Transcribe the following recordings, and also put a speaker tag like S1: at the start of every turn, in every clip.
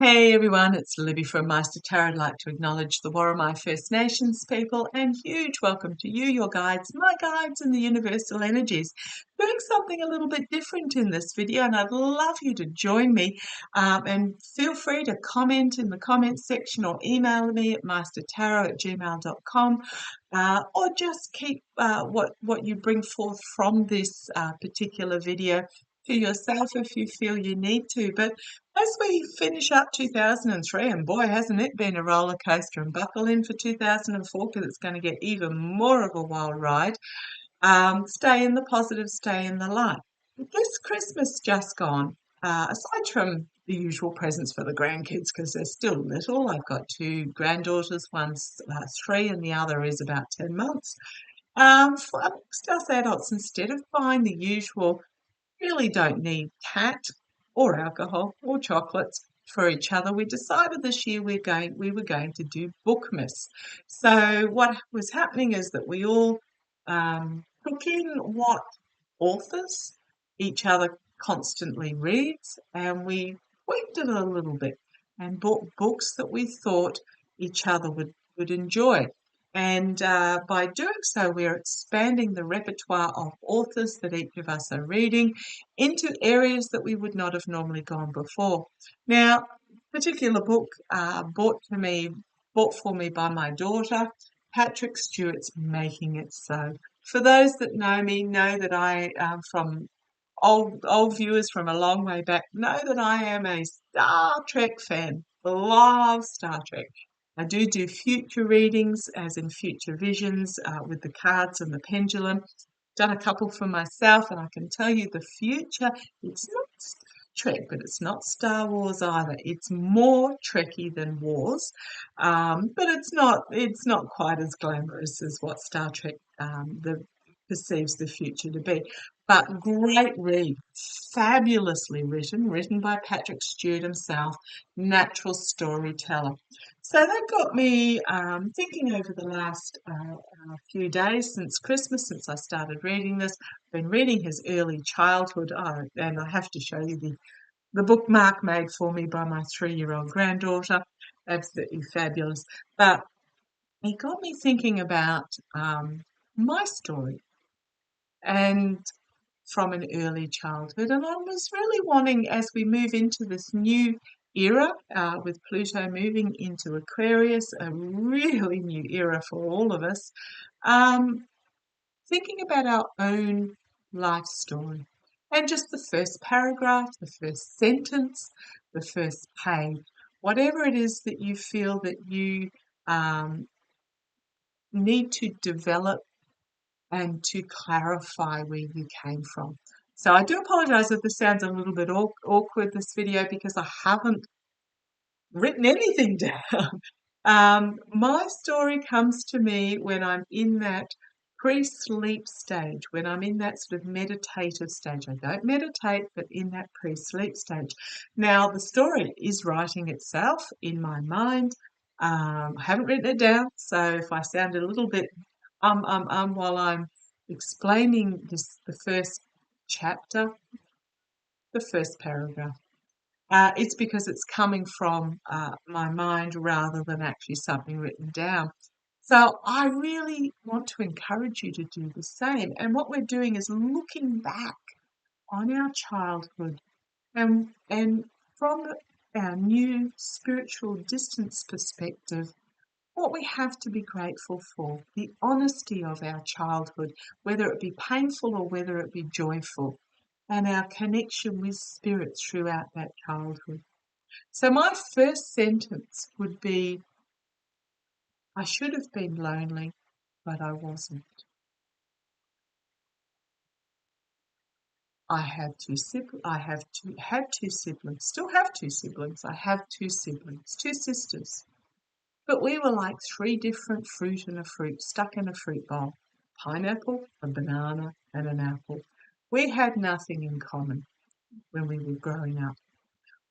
S1: Hey everyone, it's Libby from Master Tarot. I'd like to acknowledge the Worimi First Nations people and huge welcome to you, your guides, my guides, and the universal energies. Doing something a little bit different in this video, and I'd love you to join me. And feel free to comment in the comments section or email me at mastertarot@gmail.com, or just keep what you bring forth from this particular video to yourself if you feel you need to. But as we finish up 2003, and boy, hasn't it been a roller coaster, and buckle in for 2004 because it's going to get even more of a wild ride. Stay in the positive, stay in the light. This Christmas just gone, aside from the usual presents for the grandkids because they're still little, I've got two granddaughters, one's 3 and the other is about 10 months. For amongst us adults, instead of buying the usual, really don't need cat or alcohol or chocolates for each other, we decided this year we were going to do Bookmas. So what was happening is that we all took in what authors each other constantly reads, and we tweaked it a little bit and bought books that we thought each other would enjoy. And by doing so, we're expanding the repertoire of authors that each of us are reading into areas that we would not have normally gone before. Now, particular book bought for me by my daughter, Patrick Stewart's Making It So. For those that know me, know that I, from old viewers from a long way back, know that I am a Star Trek fan. Love Star Trek. I do future readings, as in future visions, with the cards and the pendulum. Done a couple for myself, and I can tell you the future, it's not Trek, but it's not Star Wars either. It's more Trekky than Wars, but it's not quite as glamorous as what Star Trek perceives the future to be. But great read, fabulously written by Patrick Stewart himself, natural storyteller. So that got me thinking over the last few days since Christmas, since I started reading this. I've been reading his early childhood, and I have to show you the bookmark made for me by my 3-year-old granddaughter. Absolutely fabulous. But it got me thinking about my story and from an early childhood. And I was really wanting, as we move into this new era, with Pluto moving into Aquarius, a really new era for all of us, thinking about our own life story. And just the first paragraph, the first sentence, the first page, whatever it is that you feel that you need to develop and to clarify where you came from. So I do apologise if this sounds a little bit awkward, this video, because I haven't written anything down. My story comes to me when I'm in that pre-sleep stage, when I'm in that sort of meditative stage. I don't meditate, but in that pre-sleep stage. Now, the story is writing itself in my mind. I haven't written it down, so if I sound a little bit while I'm explaining the first chapter, the first paragraph. It's because it's coming from my mind rather than actually something written down. So I really want to encourage you to do the same. And what we're doing is looking back on our childhood and from our new spiritual distance perspective, what we have to be grateful for, the honesty of our childhood, whether it be painful or whether it be joyful, and our connection with spirit throughout that childhood. So my first sentence would be, I should have been lonely, but I wasn't. I had two siblings, still have two siblings. I have two siblings, two sisters. But we were like 3 different fruit in a fruit stuck in a fruit bowl. Pineapple, a banana, and an apple. We had nothing in common when we were growing up.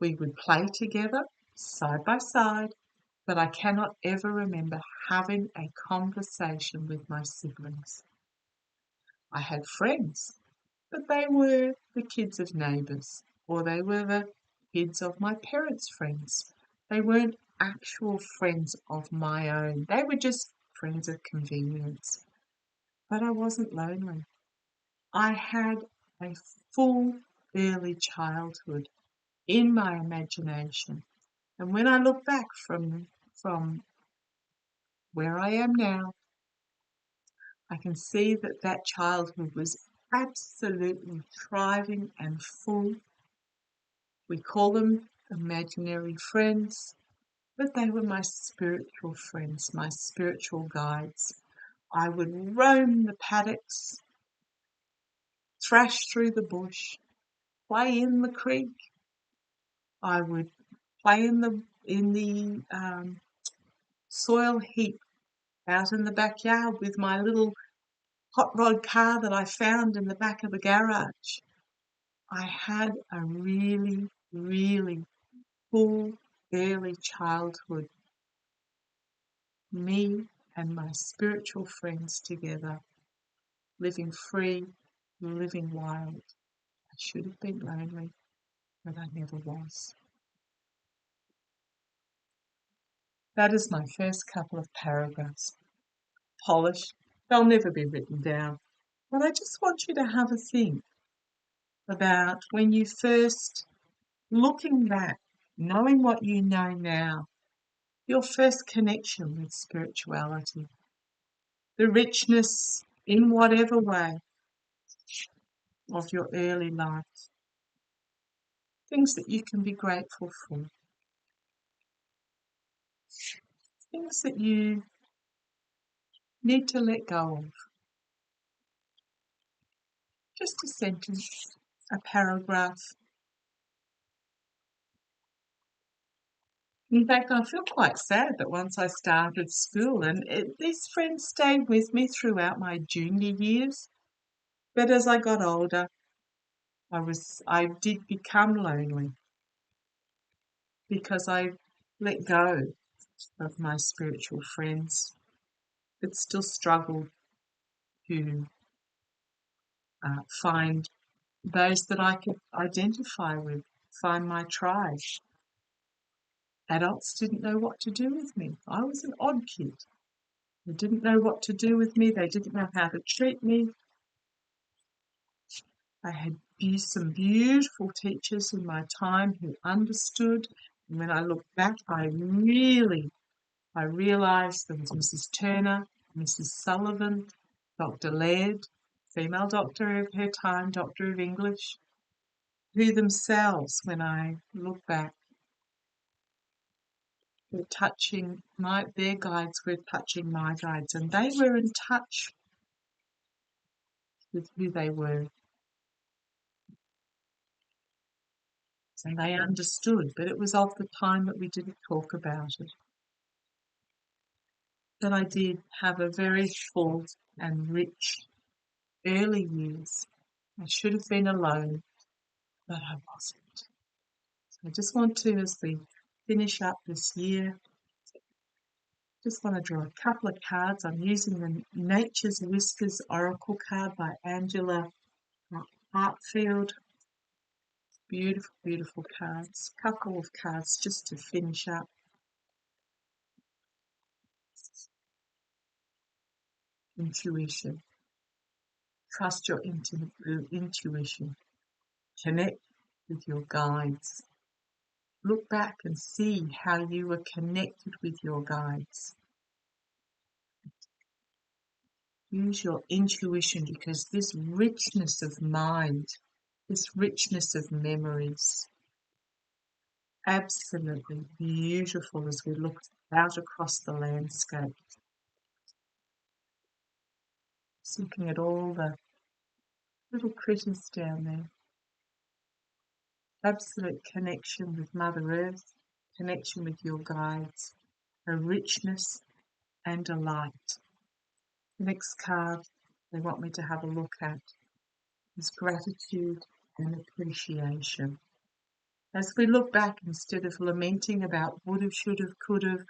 S1: We would play together, side by side, but I cannot ever remember having a conversation with my siblings. I had friends, but they were the kids of neighbours, or they were the kids of my parents' friends. They weren't actual friends of my own. They were just friends of convenience. But I wasn't lonely. I had a full early childhood in my imagination. And when I look back from where I am now, I can see that that childhood was absolutely thriving and full. We call them imaginary friends, but they were my spiritual friends, my spiritual guides. I would roam the paddocks, thrash through the bush, play in the creek. I would play in the soil heap out in the backyard with my little hot rod car that I found in the back of the garage. I had a really, really full early childhood. Me and my spiritual friends together, living free, living wild. I should have been lonely, but I never was. That is my first couple of paragraphs. Polished, they'll never be written down. But I just want you to have a think about when you first, looking back, knowing what you know now, your first connection with spirituality, the richness in whatever way of your early life, things that you can be grateful for, things that you need to let go of. Just a sentence, a paragraph. In fact, I feel quite sad that once I started school, and these friends stayed with me throughout my junior years, but as I got older, I did become lonely because I let go of my spiritual friends, but still struggled to find those that I could identify with, find my tribe. Adults didn't know what to do with me. I was an odd kid. They didn't know what to do with me. They didn't know how to treat me. I had some beautiful teachers in my time who understood. And when I look back, I realised there was Mrs. Turner, Mrs. Sullivan, Dr. Laird, female doctor of her time, Doctor of English, who themselves, when I look back, were touching their guides were touching my guides, and they were in touch with who they were. And they understood, but it was of the time that we didn't talk about it. But I did have a very full and rich early years. I should have been alone, but I wasn't. So I just want to, as we finish up this year, just want to draw a couple of cards. I'm using the Nature's Whispers Oracle card by Angela Hartfield. Beautiful, beautiful cards. Couple of cards just to finish up. Intuition. Trust your intuition. Connect with your guides. Look back and see how you were connected with your guides. Use your intuition, because this richness of mind, this richness of memories, absolutely beautiful as we look out across the landscape. Just looking at all the little critters down there. Absolute connection with Mother Earth, connection with your guides, a richness and a light. The next card they want me to have a look at is gratitude and appreciation. As we look back, instead of lamenting about would have, should have, could have,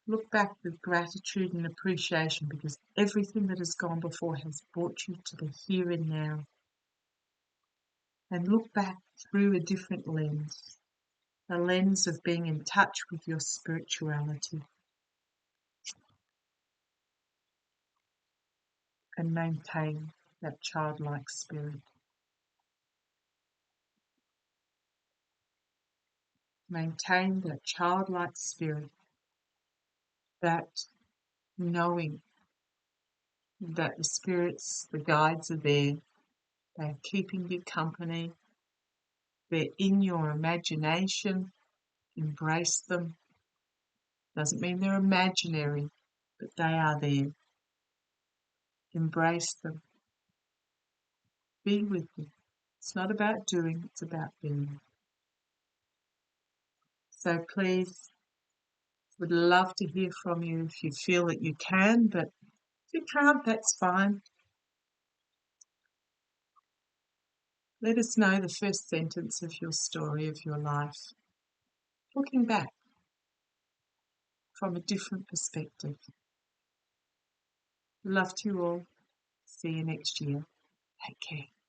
S1: look back with gratitude and appreciation, because everything that has gone before has brought you to the here and now. And look back through a different lens. a lens of being in touch with your spirituality, and maintain that childlike spirit. Maintain that childlike spirit, that knowing that the spirits, the guides are there, they're keeping you company, they're in your imagination, embrace them. Doesn't mean they're imaginary, but they are there. Embrace them. Be with them. It's not about doing, it's about being. So please, would love to hear from you if you feel that you can, but if you can't, that's fine. Let us know the first sentence of your story of your life, looking back from a different perspective. Love to you all. See you next year. Take care.